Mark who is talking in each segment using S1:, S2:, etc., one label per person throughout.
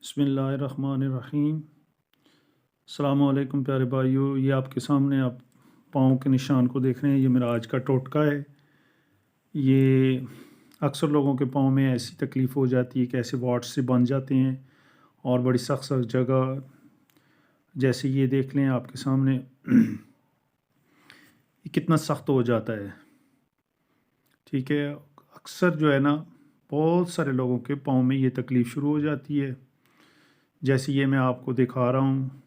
S1: बिस्मिल्लाहिर्रहमानिर्रहीम। अस्सलाम वालेकुम प्यारे भाइयों, ये आपके सामने आप पाँव के निशान को देख रहे हैं। ये मेरा आज का टोटका है। ये अक्सर लोगों के पाँव में ऐसी तकलीफ़ हो जाती है कि ऐसे वाट्स से बन जाते हैं और बड़ी सख्त सख्त जगह, जैसे ये देख लें आपके सामने ये कितना सख्त हो जाता है। ठीक है, अक्सर जो है ना, बहुत सारे लोगों के पाँव में ये तकलीफ़ शुरू हो जाती है। जैसे ये मैं आपको दिखा रहा हूँ,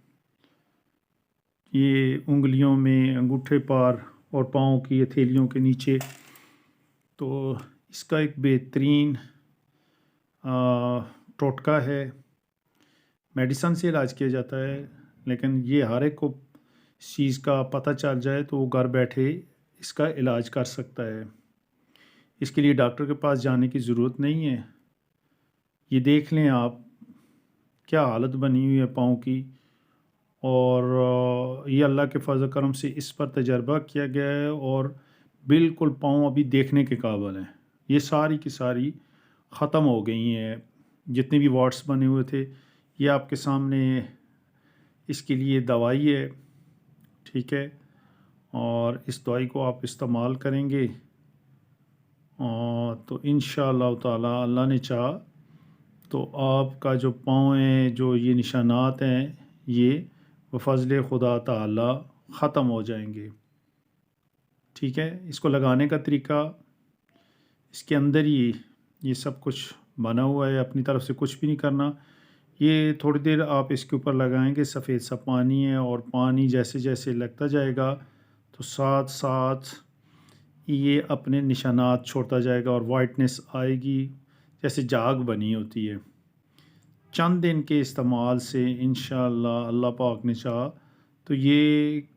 S1: ये उंगलियों में, अंगूठे पार और पाँव की हथेलियों के नीचे। तो इसका एक बेहतरीन टोटका है। मेडिसन से इलाज किया जाता है, लेकिन ये हर एक को इस चीज़ का पता चल जाए तो वो घर बैठे इसका इलाज कर सकता है। इसके लिए डॉक्टर के पास जाने की ज़रूरत नहीं है। ये देख लें आप, क्या हालत बनी हुई है पाँव की। और ये अल्लाह के फज़ल करम से इस पर तजर्बा किया गया है और बिल्कुल पाँव अभी देखने के काबिल हैं। ये सारी की सारी ख़त्म हो गई हैं, जितने भी वाट्स बने हुए थे। ये आपके सामने इसके लिए दवाई है, ठीक है। और इस दवाई को आप इस्तेमाल करेंगे और तो इंशाअल्लाह ताला, अल्लाह ने चाहा तो आपका जो पाँव हैं, जो ये निशानात हैं, ये बफ़ज़्ल खुदा ताला ख़त्म हो जाएंगे। ठीक है, इसको लगाने का तरीका, इसके अंदर ही ये सब कुछ बना हुआ है, अपनी तरफ से कुछ भी नहीं करना। ये थोड़ी देर आप इसके ऊपर लगाएंगे, सफ़ेद सा पानी है और पानी जैसे जैसे लगता जाएगा तो साथ साथ ये अपने निशानात छोड़ता जाएगा और वाइटनेस आएगी, जैसे जाग बनी होती है। चंद दिन के इस्तेमाल से इंशाअल्लाह अल्लाह पाक ने चाहा तो ये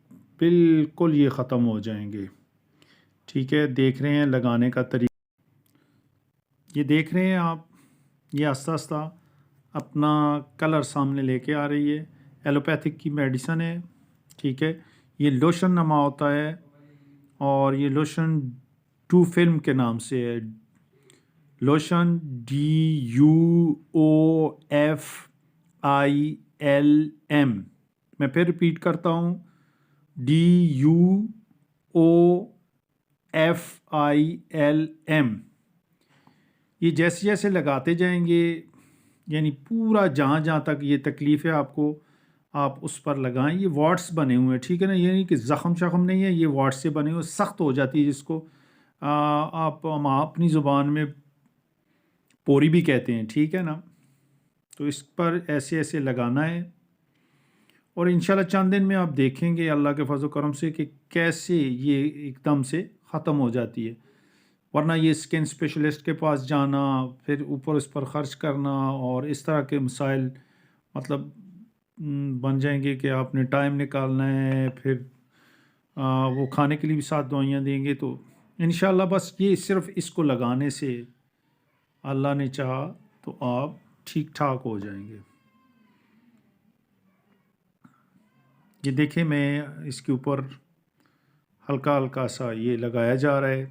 S1: बिल्कुल ये ख़त्म हो जाएंगे। ठीक है, देख रहे हैं लगाने का तरीका, ये देख रहे हैं आप, ये आस्ता आस्ता अपना कलर सामने लेके आ रही है। एलोपैथिक की मेडिसन है, ठीक है। ये लोशन नमा होता है और ये लोशन टू फिल्म के नाम से है। Lotion DUOFILM। मैं फिर रिपीट करता हूँ, DUOFILM। ये जैसे जैसे लगाते जाएंगे, यानी पूरा जहाँ जहाँ तक ये तकलीफ़ है आपको, आप उस पर लगाएं। ये वाट्स बने हुए हैं, ठीक है ना, ये नहीं कि ज़ख़म शख़म नहीं है, ये वाट्स से बने हुए, सख्त हो जाती है, जिसको आप हम अपनी ज़ुबान में पोरी भी कहते हैं, ठीक है ना। तो इस पर ऐसे ऐसे लगाना है और इंशाल्लाह चंद दिन में आप देखेंगे अल्लाह के फज़ल करम से कि कैसे ये एकदम से ख़त्म हो जाती है। वरना ये स्किन स्पेशलिस्ट के पास जाना, फिर ऊपर इस पर ख़र्च करना और इस तरह के मसाइल मतलब बन जाएंगे कि आपने टाइम निकालना है, फिर वो खाने के लिए भी साथ दवाइयाँ देंगे। तो इंशाल्लाह बस ये सिर्फ़ इसको लगाने से अल्लाह ने चाहा तो आप ठीक ठाक हो जाएंगे। ये देखें, मैं इसके ऊपर हल्का हल्का सा ये लगाया जा रहा है,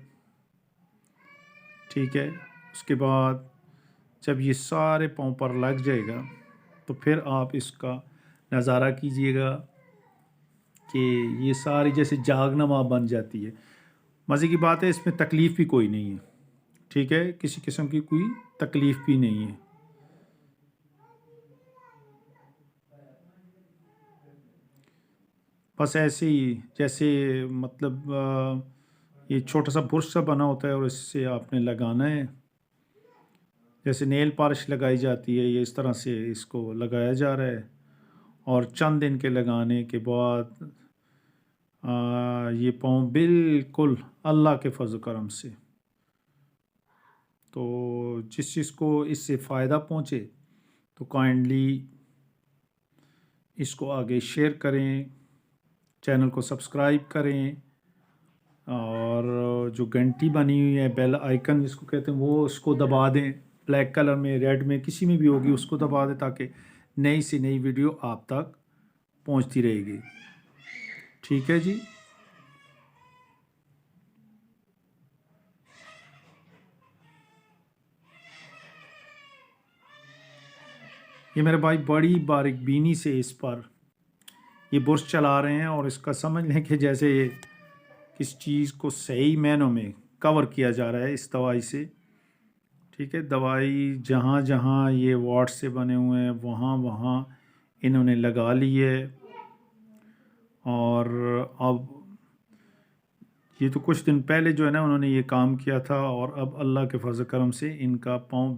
S1: ठीक है। उसके बाद जब ये सारे पाँव पर लग जाएगा तो फिर आप इसका नज़ारा कीजिएगा कि ये सारी जैसे जागनमा बन जाती है। मज़े की बात है, इसमें तकलीफ़ भी कोई नहीं है, ठीक है, किसी किस्म की कोई तकलीफ़ भी नहीं है। बस ऐसे ही जैसे मतलब ये छोटा सा बुर्श सा बना होता है और इससे आपने लगाना है, जैसे नेल पॉलिश लगाई जाती है, ये इस तरह से इसको लगाया जा रहा है। और चंद दिन के लगाने के बाद ये पाँव बिल्कुल अल्लाह के फज़ल करम से, तो जिस चीज़ को इससे फ़ायदा पहुँचे तो काइंडली इसको आगे शेयर करें, चैनल को सब्सक्राइब करें और जो घंटी बनी हुई है, बेल आइकन जिसको कहते हैं, वो उसको दबा दें। ब्लैक कलर में, रेड में, किसी में भी होगी, उसको दबा दें ताकि नई से नई वीडियो आप तक पहुंचती रहेगी। ठीक है जी। یہ میرے بھائی بڑی باریک بینی سے اس پر یہ برش چلا رہے ہیں، اور اس کا سمجھ لیں کہ جیسے کس چیز کو صحیح معنوں میں کور کیا جا رہا ہے اس دوائی سے. ٹھیک ہے، دوائی جہاں جہاں یہ واٹ سے بنے ہوئے ہیں وہاں وہاں انہوں نے لگا لی ہے. اور اب یہ تو کچھ دن پہلے جو ہے نا انہوں نے یہ کام کیا تھا، اور اب اللہ کے فضل کرم سے ان کا پاؤں